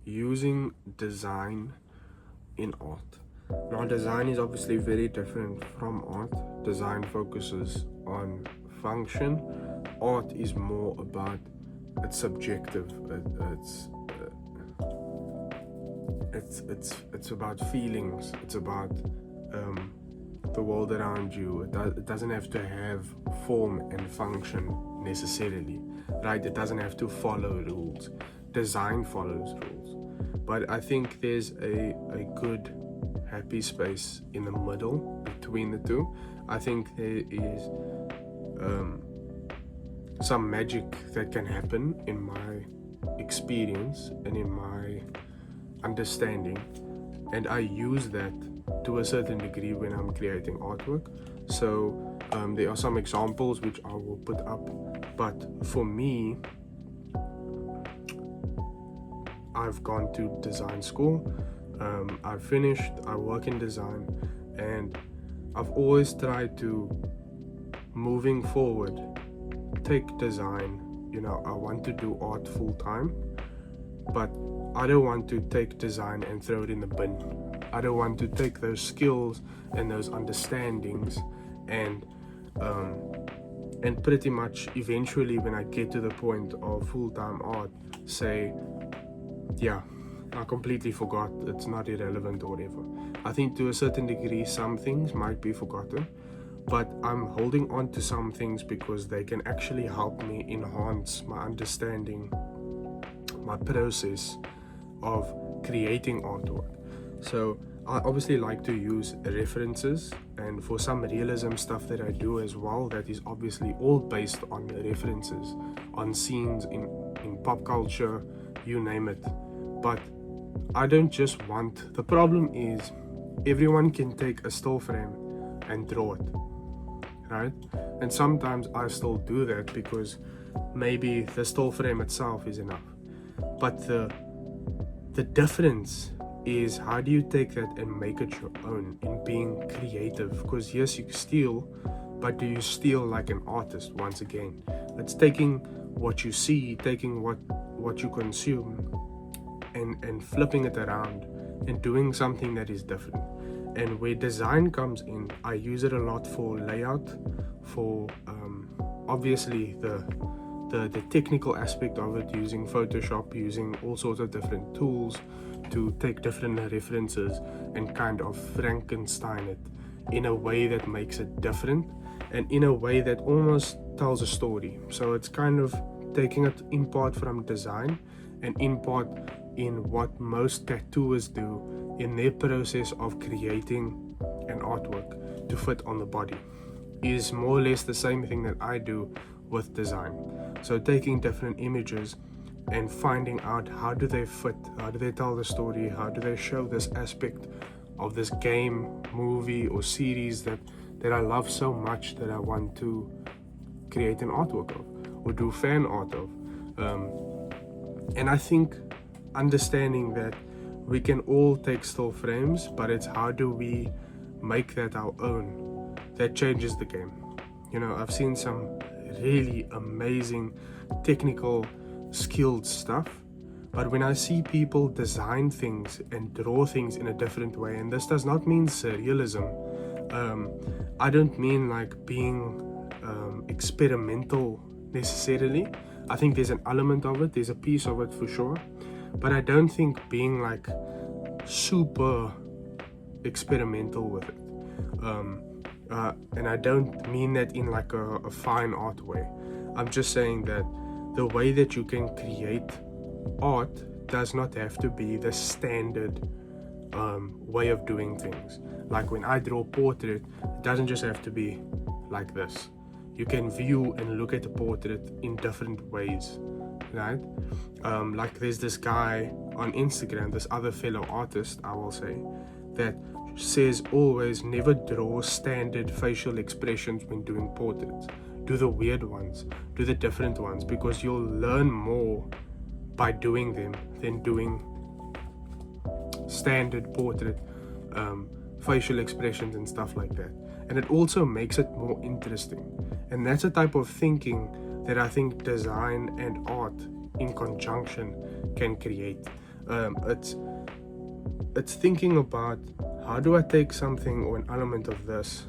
using design in art. Now, design is obviously very different from art. Design focuses on function. Art is more about, it's subjective. It's about feelings. It's about the world around you. It doesn't have to have form and function necessarily, right? It doesn't have to follow rules. Design follows rules, but I think there's a good happy space in the middle between the two. I think there is some magic that can happen in my experience and in my understanding, and I use that to a certain degree when I'm creating artwork. So there are some examples which I will put up, but for me, I've gone to design school, I've finished, I work in design, and I've always tried to, moving forward, take design. I want to do art full time, but I don't want to take design and throw it in the bin. I don't want to take those skills and those understandings and pretty much eventually, when I get to the point of full-time art, say, yeah, I completely forgot, it's not irrelevant or whatever. I think to a certain degree some things might be forgotten, but I'm holding on to some things because they can actually help me enhance my understanding, my process of creating artwork. So I obviously like to use references, and for some realism stuff that I do as well, that is obviously all based on references, on scenes in pop culture, you name it. But I don't just want, the problem is everyone can take a still frame and draw it, right? And sometimes I still do that because maybe the still frame itself is enough. But the difference is, how do you take that and make it your own in being creative? Because yes, you steal, but do you steal like an artist? Once again, it's taking what you see, taking what you consume, and flipping it around and doing something that is different. And where design comes in, I use it a lot for layout, for obviously the technical aspect of it, using Photoshop, using all sorts of different tools to take different references and kind of Frankenstein it in a way that makes it different and in a way that almost tells a story. So it's kind of taking it in part from design and in part in what most tattooers do in their process of creating an artwork to fit on the body, is more or less the same thing that I do with design. So taking different images and finding out, how do they fit, how do they tell the story, how do they show this aspect of this game, movie or series that I love so much that I want to create an artwork of or do fan art of. And I think understanding that we can all take still frames, but it's how do we make that our own that changes the game. I've seen some really amazing technical skilled stuff, but when I see people design things and draw things in a different way, and this does not mean surrealism, I don't mean like being experimental necessarily. I think there's an element of it, there's a piece of it for sure, but I don't think being like super experimental with it. And I don't mean that in like a fine art way. I'm just saying that the way that you can create art does not have to be the standard way of doing things. Like when I draw portrait, it doesn't just have to be like this. You can view and look at a portrait in different ways, right? Like there's this guy on Instagram, this other fellow artist, I will say, that says always never draw standard facial expressions when doing portraits. Do the weird ones, do the different ones, because you'll learn more by doing them than doing standard portrait facial expressions and stuff like that. And it also makes it more interesting. And that's a type of thinking that I think design and art in conjunction can create. It's thinking about, how do I take something or an element of this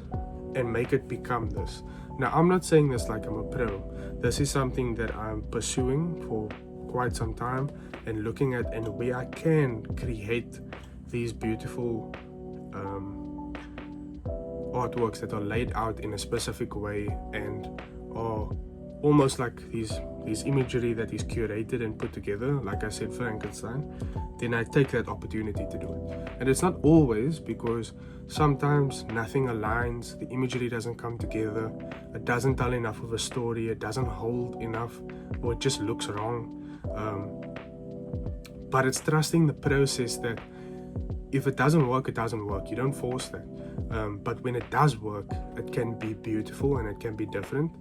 and make it become this. Now, I'm not saying this like I'm a pro. This is something that I'm pursuing for quite some time and looking at, and where I can create these beautiful artworks that are laid out in a specific way and are almost like these imagery that is curated and put together, like I said, Frankenstein. Then I take that opportunity to do it. And it's not always, because sometimes nothing aligns, the imagery doesn't come together, it doesn't tell enough of a story, it doesn't hold enough, or it just looks wrong. But it's trusting the process that if it doesn't work, it doesn't work. You don't force that. But when it does work, it can be beautiful and it can be different.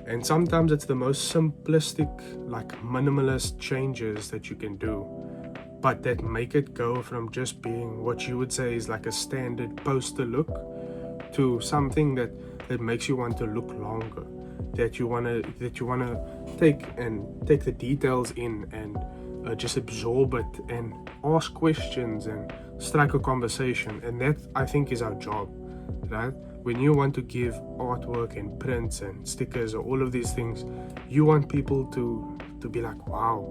And sometimes it's the most simplistic, like minimalist changes that you can do, but that make it go from just being what you would say is like a standard poster look to something that makes you want to look longer, that you wanna take the details in and just absorb it and ask questions and strike a conversation. And that, I think, is our job, right? When you want to give artwork and prints and stickers or all of these things, you want people to be like, wow,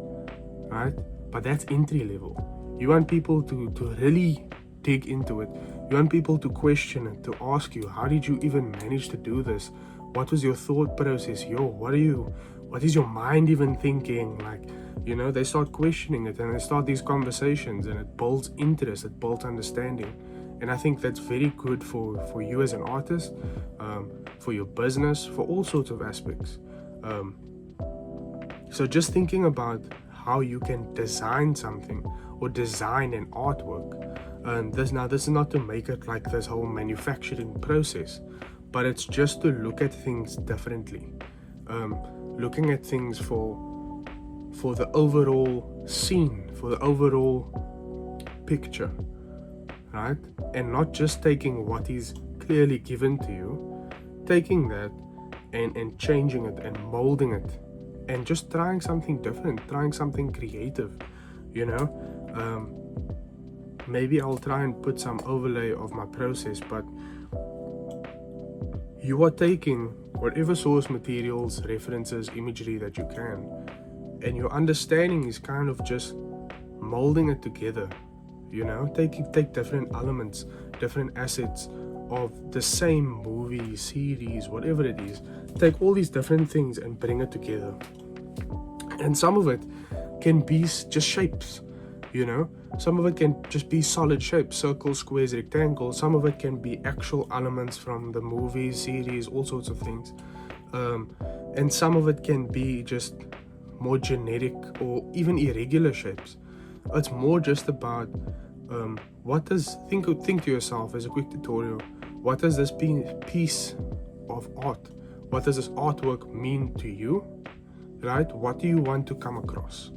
right? But that's entry level. You want people to really dig into it. You want people to question it, to ask you, how did you even manage to do this? What was your thought process? What is your mind even thinking? Like, they start questioning it, and they start these conversations, and it builds interest, it builds understanding. And I think that's very good for you as an artist, for your business, for all sorts of aspects. So just thinking about how you can design something or design an artwork. This is not to make it like this whole manufacturing process, but it's just to look at things differently. Looking at things for the overall scene, for the overall picture. Right? And not just taking what is clearly given to you, taking that and changing it and molding it and just trying something different, trying something creative, maybe I'll try and put some overlay of my process, but you are taking whatever source materials, references, imagery that you can, and your understanding is kind of just molding it together. Take different elements, different assets of the same movie, series, whatever it is. Take all these different things and bring it together. And some of it can be just shapes, Some of it can just be solid shapes, circles, squares, rectangles. Some of it can be actual elements from the movie, series, all sorts of things. And some of it can be just more generic or even irregular shapes. It's more just about think to yourself as a quick tutorial, what does this piece of art, what does this artwork mean to you, right? What do you want to come across?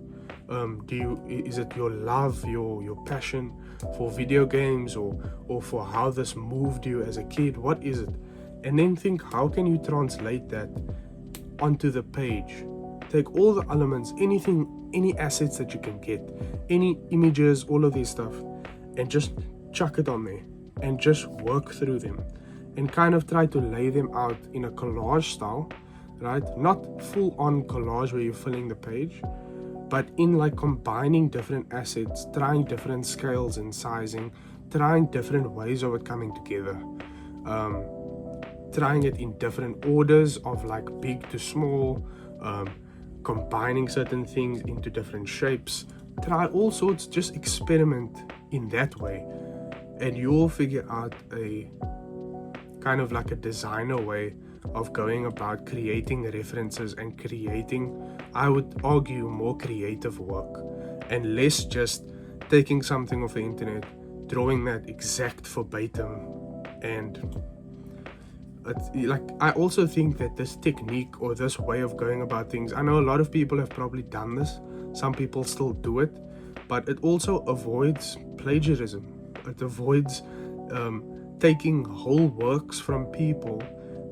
Is it your love, your passion for video games, or for how this moved you as a kid? What is it? And then think, how can you translate that onto the page? Take all the elements, any assets that you can get, any images, all of this stuff, and just chuck it on there and just work through them and kind of try to lay them out in a collage style, right? Not full on collage where you're filling the page, but in like combining different assets, trying different scales and sizing, trying different ways of it coming together, trying it in different orders of like big to small, combining certain things into different shapes. Try all sorts, just experiment in that way, and you'll figure out a kind of like a designer way of going about creating references and creating, I would argue, more creative work, and less just taking something off the internet, drawing that exact verbatim. And I also think that this technique or this way of going about things, I know a lot of people have probably done this, some people still do it, but it also avoids plagiarism. It avoids taking whole works from people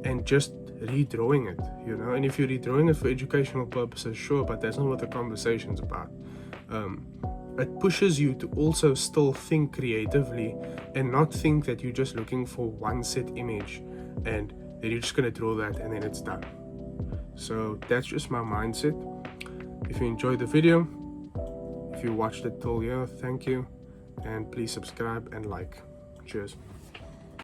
and just redrawing it, and if you're redrawing it for educational purposes, sure, but that's not what the conversation's about. it pushes you to also still think creatively and not think that you're just looking for one set image and then you're just going to draw that and then it's done. So that's just my mindset. If you enjoyed the video, if you watched it till here, thank you, and please subscribe and like. Cheers.